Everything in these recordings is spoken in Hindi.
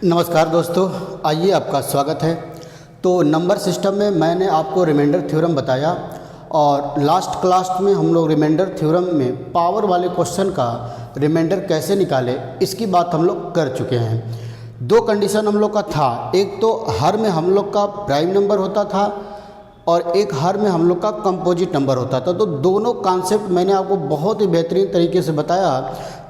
नमस्कार दोस्तों, आइए आपका स्वागत है। तो नंबर सिस्टम में मैंने आपको रिमाइंडर थ्योरम बताया और लास्ट क्लास में हम लोग रिमाइंडर थ्योरम में पावर वाले क्वेश्चन का रिमाइंडर कैसे निकाले इसकी बात हम लोग कर चुके हैं। दो कंडीशन हम लोग का था, एक तो हर में हम लोग का प्राइम नंबर होता था और एक हर में हम लोग का कंपोजिट नंबर होता था। तो दोनों कॉन्सेप्ट मैंने आपको बहुत ही बेहतरीन तरीके से बताया।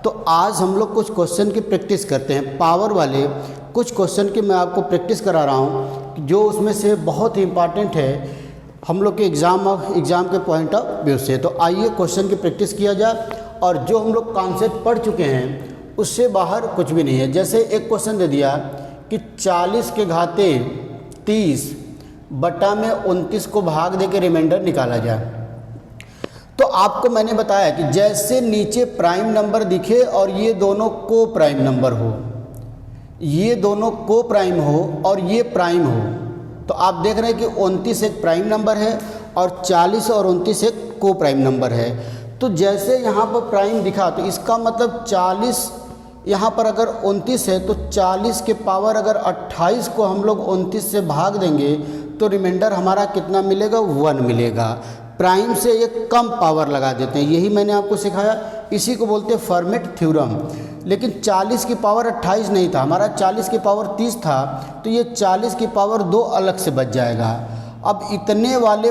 तो आज हम लोग कुछ क्वेश्चन की प्रैक्टिस करते हैं, पावर वाले कुछ क्वेश्चन की मैं आपको प्रैक्टिस करा रहा हूं, जो उसमें से बहुत ही इम्पॉर्टेंट है हम लोग के एग्ज़ाम के पॉइंट ऑफ व्यू से। तो आइए क्वेश्चन की प्रैक्टिस किया जाए और जो हम लोग कॉन्सेप्ट पढ़ चुके हैं उससे बाहर कुछ भी नहीं है। जैसे एक क्वेश्चन दे दिया कि 40 के घाते 30 बटा में 29 को भाग दे के रिमाइंडर निकाला जाए। तो आपको मैंने बताया कि जैसे नीचे प्राइम नंबर दिखे और ये दोनों को प्राइम नंबर हो, ये दोनों को प्राइम हो और ये प्राइम हो, तो आप देख रहे हैं कि 29 एक प्राइम नंबर है और 40 और 29 एक को प्राइम नंबर है। तो जैसे यहाँ पर प्राइम दिखा तो इसका मतलब 40 यहाँ पर अगर 29 है तो 40 के पावर अगर 28 को हम लोग 29 से भाग देंगे तो रिमाइंडर हमारा कितना मिलेगा, 1 मिलेगा। प्राइम से ये कम पावर लगा देते हैं, यही मैंने आपको सिखाया, इसी को बोलते हैं फर्मेट थ्योरम। लेकिन 40 की पावर 28 नहीं था, हमारा 40 की पावर 30 था, तो ये 40 की पावर 2 अलग से बच जाएगा। अब इतने वाले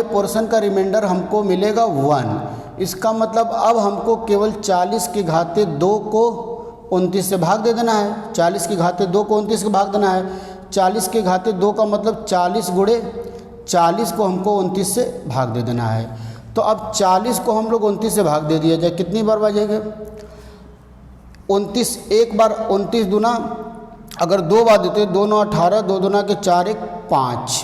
पोर्शन का रिमाइंडर हमको मिलेगा 1। इसका मतलब अब हमको केवल 40 के घाते 2 को 29 से भाग दे देना है। 40 के घाते 2 को 29 से भाग देना है। 40 के घाते 2 का मतलब 40 गुणे 40 को हमको 29 से भाग दे देना है। तो अब 40 को हम लोग 29 से भाग दे दिया जाए, कितनी बार बचेगा 29, एक बार 29 दूना, अगर 2 बार देते 2 9 18, 2 दूना के 4 1 5,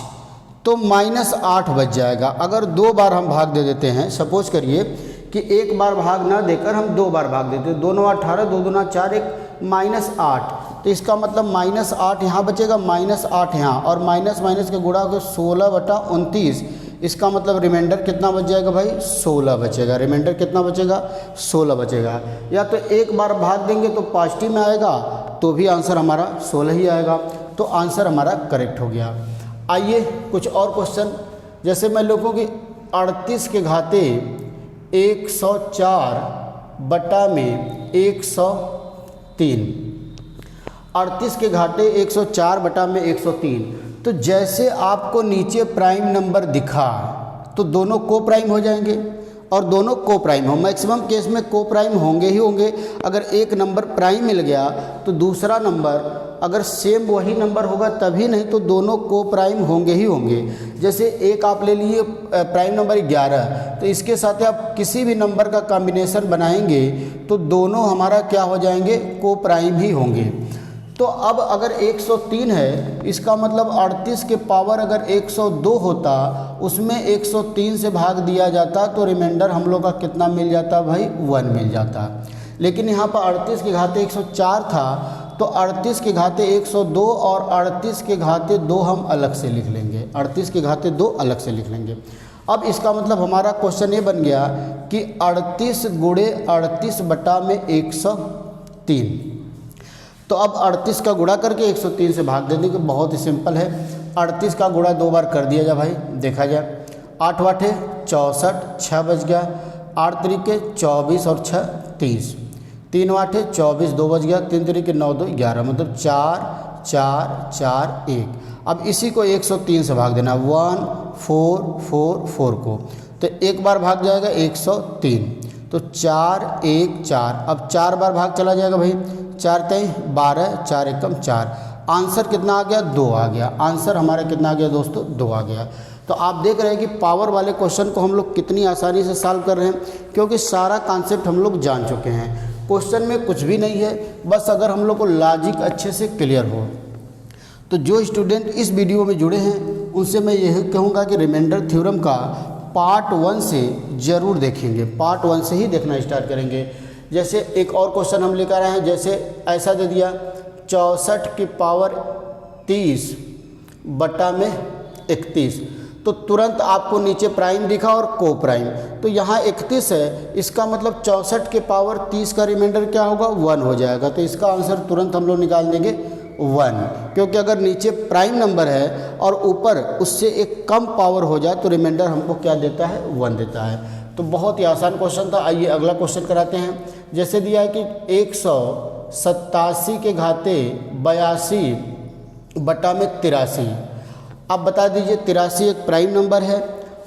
तो -8 बच जाएगा। अगर 2 बार हम भाग दे देते हैं, सपोज करिए कि एक बार भाग ना देकर हम 2 बार भाग देते, 2 9 18, 2 दूना 4 1 -8, तो इसका मतलब -8 यहाँ बचेगा, -8 यहाँ, और माइनस माइनस के गुणा को 16 बटा 29, इसका मतलब रिमाइंडर कितना बच जाएगा भाई, 16 बचेगा। रिमाइंडर कितना बचेगा, 16 बचेगा। या तो एक बार भाग देंगे तो पॉजिटिव में आएगा, तो भी आंसर हमारा 16 ही आएगा। तो आंसर हमारा करेक्ट हो गया। आइए कुछ और क्वेश्चन, जैसे मैं लोगों की 38 के घाते 104 बटा में 103, 38 के घाटे 104 बटा में 103। तो जैसे आपको नीचे प्राइम नंबर दिखा तो दोनों को प्राइम हो जाएंगे और दोनों को प्राइम हो, मैक्सिमम केस में को प्राइम होंगे ही होंगे। अगर एक नंबर प्राइम मिल गया तो दूसरा नंबर अगर सेम वही नंबर होगा तभी, नहीं तो दोनों को प्राइम होंगे ही होंगे। जैसे एक आप ले लिए प्राइम नंबर 11, तो इसके साथ आप किसी भी नंबर का कॉम्बिनेशन बनाएंगे तो दोनों हमारा क्या हो जाएंगे, को प्राइम ही होंगे। तो अब अगर 103 है, इसका मतलब 38 के पावर अगर 102 होता, उसमें 103 से भाग दिया जाता तो रिमाइंडर हम लोग का कितना मिल जाता भाई, 1 मिल जाता। लेकिन यहाँ पर 38 के घाते 104 था, तो 38 के घाते 102 और 38 के घाते 2 हम अलग से लिख लेंगे, 38 के घाते 2 अलग से लिख लेंगे। अब इसका मतलब हमारा क्वेश्चन ये बन गया कि 38 गुणे 38 बटा में 103। तो अब 38 का गुणा करके 103 से भाग देने के, बहुत ही सिंपल है। 38 का गुणा 2 बार कर दिया जाए भाई, देखा जाए 8 8 64, 6 बच गया, 8 तरीके 24 और 6 30, 3 8 24, 2 बच गया, 3 तरीके 9 2 11, मतलब 4 4 4 1। अब इसी को 103 से भाग देना, 1 4 4 4 को, तो एक बार भाग जाएगा 103, तो 4 1 4। अब 4 बार भाग चला जाएगा भाई, 4 3 12, 4 1 4। आंसर कितना आ गया, 2 आ गया। आंसर हमारा कितना आ गया दोस्तों, 2 आ गया। तो आप देख रहे हैं कि पावर वाले क्वेश्चन को हम लोग कितनी आसानी से सॉल्व कर रहे हैं, क्योंकि सारा कॉन्सेप्ट हम लोग जान चुके हैं। क्वेश्चन में कुछ भी नहीं है, बस अगर हम लोग को लॉजिक अच्छे से क्लियर हो। तो जो स्टूडेंट इस वीडियो में जुड़े हैं उनसे मैं यही कहूँगा कि रिमाइंडर थ्योरम का पार्ट 1 से ज़रूर देखेंगे, पार्ट 1 से ही देखना स्टार्ट करेंगे। जैसे एक और क्वेश्चन हम लेकर आए हैं, जैसे ऐसा दे दिया 64 की पावर 30 बटा में 31, तो तुरंत आपको नीचे प्राइम दिखा और को प्राइम, तो यहाँ 31 है, इसका मतलब 64 के पावर 30 का रिमाइंडर क्या होगा 1 हो जाएगा। तो इसका आंसर तुरंत हम लोग निकाल देंगे 1, क्योंकि अगर नीचे प्राइम नंबर है और ऊपर उससे एक कम पावर हो जाए तो रिमाइंडर हमको क्या देता है 1 देता है। तो बहुत ही आसान क्वेश्चन था। आइए अगला क्वेश्चन कराते हैं। जैसे दिया है कि 187 के घाते 82 बटा में 83। अब बता दीजिए 83 एक प्राइम नंबर है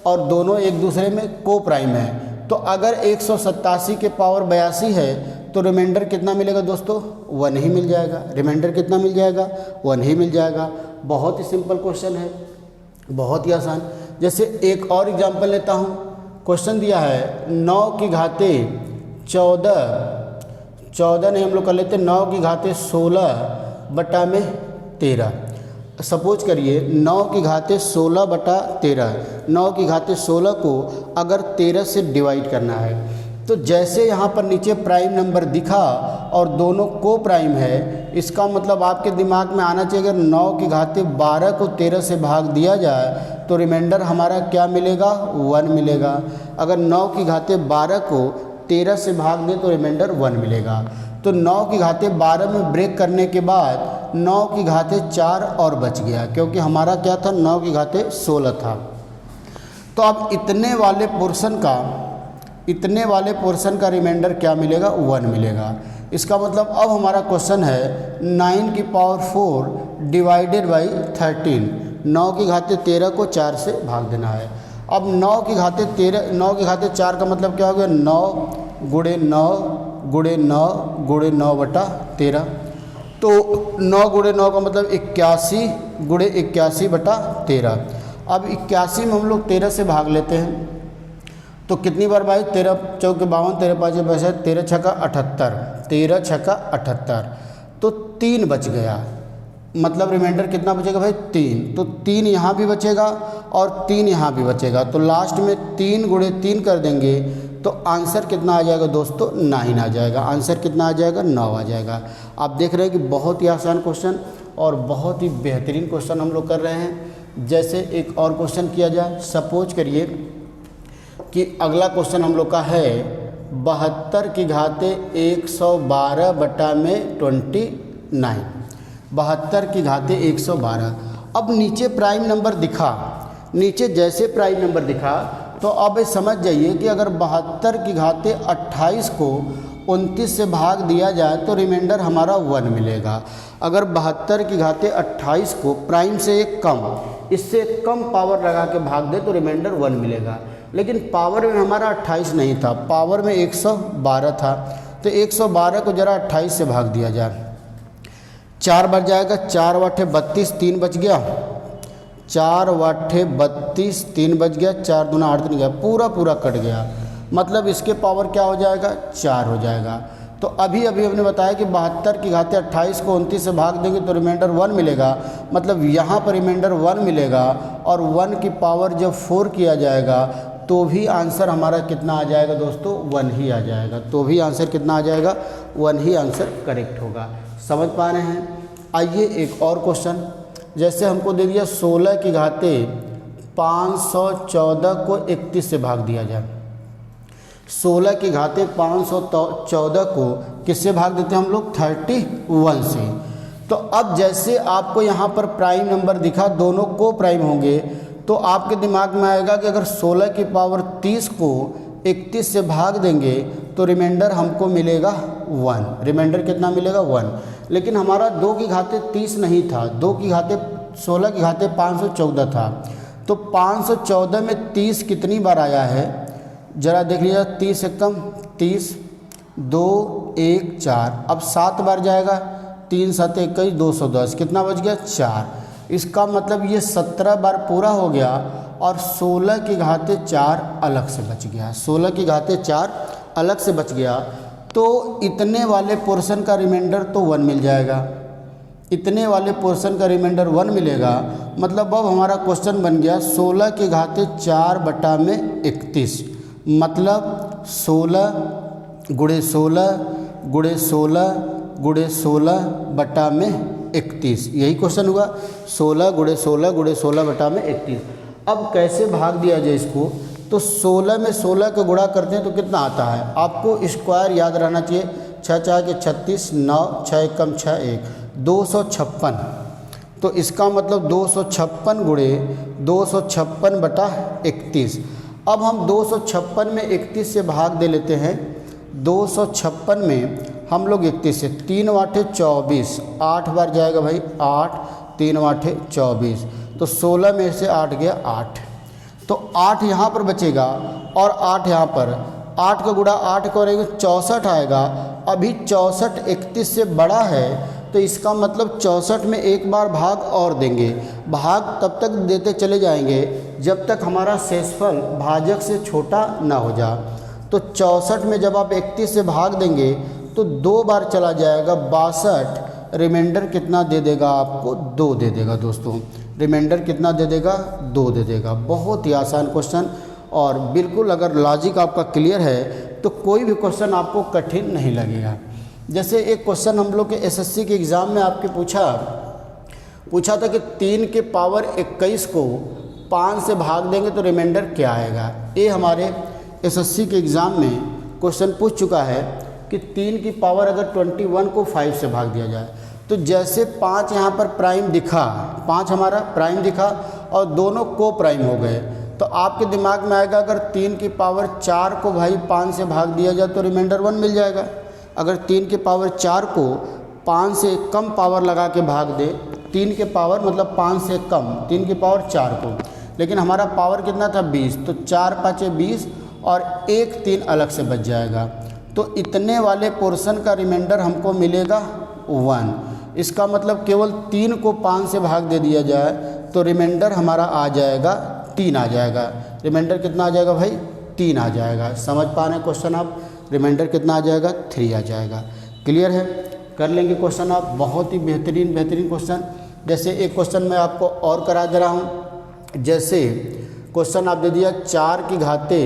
और दोनों एक दूसरे में को प्राइम है। तो अगर 187 के पावर 82 है तो रिमाइंडर कितना मिलेगा दोस्तों 1 ही मिल जाएगा। रिमाइंडर कितना मिल जाएगा 1 ही मिल जाएगा। बहुत ही सिंपल क्वेश्चन है, बहुत ही आसान। जैसे एक और एग्जांपल लेता हूँ। क्वेश्चन दिया है 9 की घाते 14 नहीं हम लोग कर लेते 9 की घाते 16 बटा में 13। सपोज करिए 9 की घाते 16 बटा 13, 9 की घाते 16 को अगर 13 से डिवाइड करना है तो जैसे यहाँ पर नीचे प्राइम नंबर दिखा और दोनों को प्राइम है, इसका मतलब आपके दिमाग में आना चाहिए अगर 9 की घाते 12 को 13 से भाग दिया जाए तो रिमाइंडर हमारा क्या मिलेगा 1 मिलेगा। अगर 9 की घाते 12 को 13 से भाग दें तो रिमाइंडर 1 मिलेगा। तो 9 की घाते 12 में ब्रेक करने के बाद 9 की घाते 4 और बच गया, क्योंकि हमारा क्या था 9 की घाते 16 था। तो अब इतने वाले पोर्शन का रिमाइंडर क्या मिलेगा 1 मिलेगा। इसका मतलब अब हमारा क्वेश्चन है 9 की पावर 4 डिवाइडेड बाई 13। 9 की घाते 13 को 4 से भाग देना है। अब 9 की घाते 4 का मतलब क्या हो गया 9 गुणे 9 गुणे 9 गुणे 9 बटा 13। तो 9 गुणे 9 का मतलब 81 गुणे 81 बटा 13। अब 81 में हम लोग 13 से भाग लेते हैं तो कितनी बार भाई 13 चौके 52, 13 पाँचे 62, 13 छक्का 78, 13 छक्का 78, तो 3 बच गया। मतलब रिमाइंडर कितना बचेगा भाई 3। तो 3 यहाँ भी बचेगा और 3 यहाँ भी बचेगा। तो लास्ट में 3 गुणे 3 कर देंगे तो आंसर कितना आ जाएगा दोस्तों 9 आ जाएगा। आंसर कितना आ जाएगा 9 आ जाएगा। आप देख रहे हैं कि बहुत ही आसान क्वेश्चन और बहुत ही बेहतरीन क्वेश्चन हम लोग कर रहे हैं। जैसे एक और क्वेश्चन किया जाए। सपोज करिए कि अगला क्वेश्चन हम लोग का है 72 की घाते 112 बटा में 29। 72 की घाते 112। अब नीचे प्राइम नंबर दिखा, नीचे जैसे प्राइम नंबर दिखा तो अब समझ जाइए कि अगर 72 की घाते 28 को 29 से भाग दिया जाए तो रिमाइंडर हमारा 1 मिलेगा। अगर 72 की घाते 28 को प्राइम से एक कम, इससे कम पावर लगा के भाग दे तो रिमाइंडर 1 मिलेगा। लेकिन पावर में हमारा 28 नहीं था, पावर में 112 था। तो 112 को जरा 28 से भाग दिया जाए, 4 बच जाएगा। 4 वाठे 32, 3 बच गया। 4 वाठे 32, 3 बच गया। 4 दूना 8 नहीं गया, पूरा कट गया। मतलब इसके पावर क्या हो जाएगा 4 हो जाएगा। तो अभी हमने बताया कि 72 की घाते 28 को 29 से भाग देंगे तो रिमाइंडर 1 मिलेगा। मतलब यहाँ पर रिमाइंडर 1 मिलेगा और 1 की पावर जब 4 किया जाएगा तो भी आंसर हमारा कितना आ जाएगा दोस्तों 1 ही आ जाएगा। तो भी आंसर कितना आ जाएगा 1 ही आंसर करेक्ट होगा। समझ पा रहे हैं। आइए एक और क्वेश्चन। जैसे हमको दे दिया 16 की घाते 514 को 31 से भाग दिया जाए। 16 की घाते 514 को किससे भाग देते हैं हम लोग 31 से। तो अब जैसे आपको यहाँ पर प्राइम नंबर दिखा, दोनों को प्राइम होंगे, तो आपके दिमाग में आएगा कि अगर 16 की पावर 30 को 31 से भाग देंगे तो रिमाइंडर हमको मिलेगा 1। रिमाइंडर कितना मिलेगा 1। लेकिन हमारा 2 की घाते 30 नहीं था, 16 की घाते 514 था। तो 514 में 30 कितनी बार आया है जरा देख लीजिए। 30 से कम 30, 2 1 4, अब 7 बार जाएगा। 3 7 21, 210, कितना बच गया 4। इसका मतलब ये 17 बार पूरा हो गया और 16 की घाते 4 अलग से बच गया। 16 की घाते 4 अलग से बच गया तो इतने वाले पोर्शन का रिमाइंडर तो 1 मिल जाएगा। इतने वाले पोर्शन का रिमाइंडर 1 मिलेगा। मतलब अब हमारा क्वेश्चन बन गया 16 की घाते 4 बटा में 31। मतलब 16 गुणे 16 गुणे 16 गुणे 16 बटा में 31। यही क्वेश्चन हुआ 16 गुणे 16 गुणे 16 बटा में 31। अब कैसे भाग दिया जाए इसको, तो 16 में 16 को गुणा करते हैं तो कितना आता है, आपको स्क्वायर याद रहना चाहिए। 6 4 के 36, 9 6 एकम 6 1 256। तो इसका मतलब 256 गुणे 256 बटा 31। अब हम 256 में 31 से भाग दे लेते हैं। 256 में हम लोग 31 से 3 8 24, 8 बार जाएगा भाई 8, 3 8 24, तो 16 में से 8 गया 8, तो 8 यहाँ पर बचेगा और 8 यहाँ पर, 8 का गुणा 8 करेंगे 64 आएगा। अभी 64 31 से बड़ा है, तो इसका मतलब 64 में एक बार भाग और देंगे। भाग तब तक देते चले जाएंगे जब तक हमारा शेषफल भाजक से छोटा ना हो जा। तो 64 में जब आप 31 से भाग देंगे तो 2 बार चला जाएगा 62, रिमाइंडर कितना दे देगा आपको, 2 दे देगा दोस्तों। रिमाइंडर कितना दे देगा, 2 दे देगा। बहुत ही आसान क्वेश्चन, और बिल्कुल अगर लॉजिक आपका क्लियर है तो कोई भी क्वेश्चन आपको कठिन नहीं लगेगा। जैसे एक क्वेश्चन हम लोग के एसएससी के एग्ज़ाम में आपके पूछा था कि 3 के पावर 21 को 5 से भाग देंगे तो रिमाइंडर क्या आएगा। ये हमारे एसएससी के एग्ज़ाम में क्वेश्चन पूछ चुका है कि 3 की पावर अगर 21 को 5 से भाग दिया जाए, तो जैसे 5 यहाँ पर प्राइम दिखा, 5 हमारा प्राइम दिखा और दोनों को प्राइम हो गए, तो आपके दिमाग में आएगा अगर 3 की पावर 4 को भाई 5 से भाग दिया जाए तो रिमाइंडर 1 मिल जाएगा। अगर 3 की पावर 4 को 5 से कम पावर लगा के भाग दे, 3 के पावर मतलब 5 से कम, 3 की पावर 4 को, लेकिन हमारा पावर कितना था 20, तो 4 5 20 और 1 3 अलग से बच जाएगा। तो इतने वाले पोर्शन का रिमाइंडर हमको मिलेगा 1। इसका मतलब केवल 3 को 5 से भाग दे दिया जाए तो रिमाइंडर हमारा आ जाएगा 3 आ जाएगा। रिमाइंडर कितना आ जाएगा भाई, 3 आ जाएगा। समझ पा रहे हैं क्वेश्चन आप, रिमाइंडर कितना आ जाएगा, 3 आ जाएगा। क्लियर है, कर लेंगे क्वेश्चन आप। बहुत ही बेहतरीन क्वेश्चन। जैसे एक क्वेश्चन मैं आपको और करा दे रहा हूँ। जैसे क्वेश्चन आप दे दिया 4 की घाते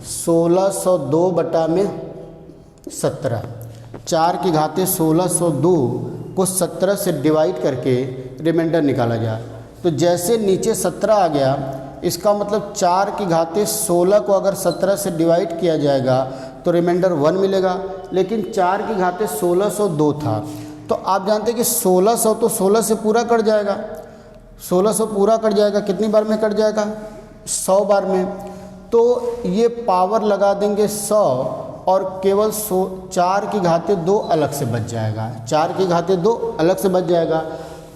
1602 बटा में 17। 4 की घाते 1602 को 17 से डिवाइड करके रिमाइंडर निकाला जाए। तो जैसे नीचे 17 आ गया, इसका मतलब 4 की घाते 16 को अगर 17 से डिवाइड किया जाएगा तो रिमाइंडर 1 मिलेगा। लेकिन 4 की घाते 1602 था, तो आप जानते हैं कि 1600 तो 16 से पूरा कट जाएगा, 1600 पूरा कट जाएगा, कितनी बार में कट जाएगा, 100 बार में। तो ये पावर लगा देंगे 100 और केवल 4 की घाते 2 अलग से बच जाएगा, 4 की घाते 2 अलग से बच जाएगा।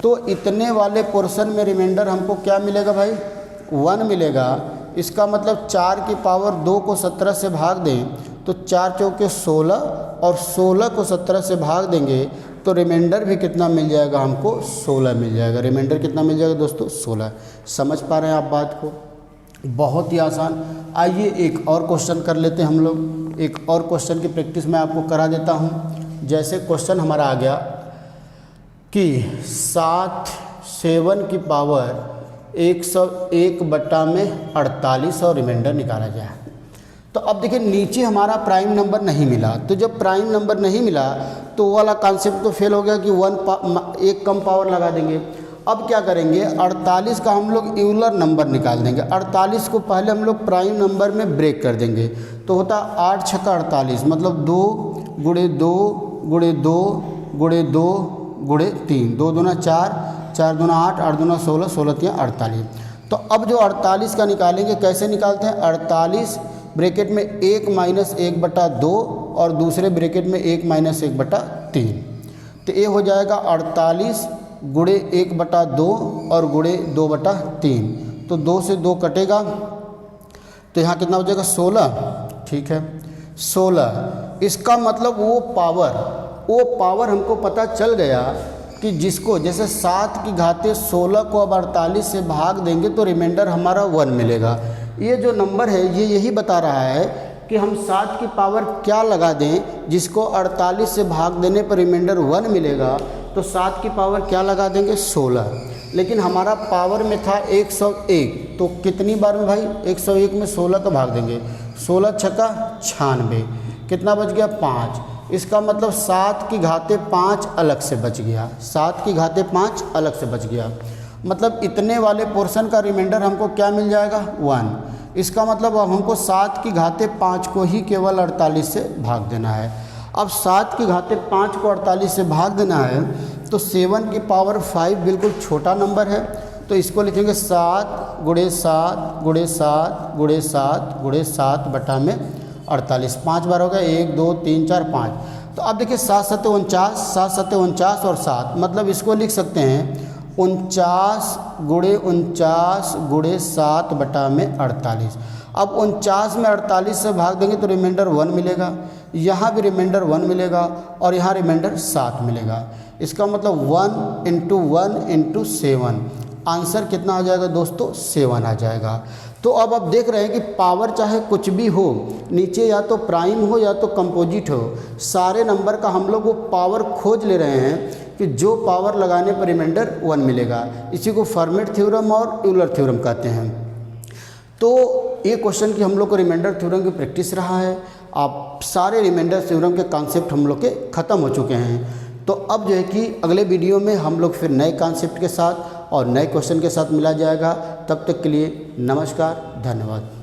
तो इतने वाले पोर्शन में रिमाइंडर हमको क्या मिलेगा भाई, 1 मिलेगा। इसका मतलब 4 की पावर 2 को 17 से भाग दें तो 4 चौके 16 और 16 को 17 से भाग देंगे तो रिमाइंडर भी कितना मिल जाएगा हमको, 16 मिल जाएगा। रिमाइंडर कितना मिल जाएगा दोस्तों, 16। समझ पा रहे हैं आप बात को, बहुत ही आसान। आइए एक और क्वेश्चन कर लेते हैं हम लोग। एक और क्वेश्चन की प्रैक्टिस मैं आपको करा देता हूँ। जैसे क्वेश्चन हमारा आ गया कि 7 की पावर 101 बटा में 48 और रिमाइंडर निकाला जाए। तो अब देखिए नीचे हमारा प्राइम नंबर नहीं मिला, तो जब प्राइम नंबर नहीं मिला तो वो वाला कॉन्सेप्ट तो फेल हो गया कि 1 कम पावर लगा देंगे। अब क्या करेंगे, 48 का हम लोग यूलर नंबर निकाल देंगे। 48 को पहले हम लोग प्राइम नंबर में ब्रेक कर देंगे, तो होता 8 छक्का 48, मतलब 2 गुणे 2 गुणे 2 गुणे 2 गुणे 3, 2 दूना 4, 4 दूना 8, 8 दूना 16, 16 3 48। तो अब जो 48 का निकालेंगे, कैसे निकालते हैं, 48 ब्रैकेट में 1 माइनस 1 बटा 2 और दूसरे ब्रैकेट में 1 माइनस 1 बटा 3। तो ये हो जाएगा 48 गुणे 1 बटा 2 और गुणे 2 बटा 3। तो 2 से 2 कटेगा, तो यहाँ कितना हो जाएगा, 16। ठीक है, 16। इसका मतलब वो पावर हमको पता चल गया कि जिसको जैसे 7 की घाते 16 को अब 48 से भाग देंगे तो रिमाइंडर हमारा 1 मिलेगा। ये जो नंबर है ये यही बता रहा है कि हम 7 की पावर क्या लगा दें जिसको 48 से भाग देने पर रिमाइंडर 1 मिलेगा। तो 7 की पावर क्या लगा देंगे, 16। लेकिन हमारा पावर में था 101, तो कितनी बार में भाई, 101 में 16 का भाग देंगे, 16 छक्का 96, कितना बच गया, 5। इसका मतलब 7 की घाते 5 अलग से बच गया, 7 की घाते 5 अलग से बच गया। मतलब इतने वाले पोर्शन का रिमाइंडर हमको क्या मिल जाएगा 1। इसका मतलब अब हमको 7 की घाते 5 को ही केवल 48 से भाग देना है। अब 7 की घाते 5 को 48 से भाग देना है तो 7 की पावर 5 बिल्कुल छोटा नंबर है, तो इसको लिखेंगे 7 गुणे 7 गुणे 7 गुणे 7 गुणे 7 बटा में 48। 5 बार हो गया, 1 2 3 4 5। तो अब देखिए 7 सत्ते 49, 7 सत्ते 49 और 7, मतलब इसको लिख सकते हैं 49 गुणे 49 गुणे 7 बटा में 48। अब 49 में 48 से भाग देंगे तो रिमाइंडर 1 मिलेगा, यहाँ भी रिमाइंडर 1 मिलेगा और यहाँ रिमाइंडर 7 मिलेगा। इसका मतलब 1 इंटू 1 इंटू 7, आंसर कितना आ जाएगा दोस्तों 7 आ जाएगा। तो अब आप देख रहे हैं कि पावर चाहे कुछ भी हो, नीचे या तो प्राइम हो या तो कंपोजिट हो, सारे नंबर का हम लोग वो पावर खोज ले रहे हैं कि जो पावर लगाने पर रिमाइंडर 1 मिलेगा। इसी को फर्मेट थ्योरम और यूलर थ्योरम कहते हैं। तो ये क्वेश्चन की हम लोग को रिमाइंडर थ्योरम की प्रैक्टिस रहा है। आप सारे रिमाइंडर थ्योरम के कॉन्सेप्ट हम लोग के ख़त्म हो चुके हैं। तो अब जो है कि अगले वीडियो में हम लोग फिर नए कॉन्सेप्ट के साथ और नए क्वेश्चन के साथ मिला जाएगा। तब तक के लिए नमस्कार, धन्यवाद।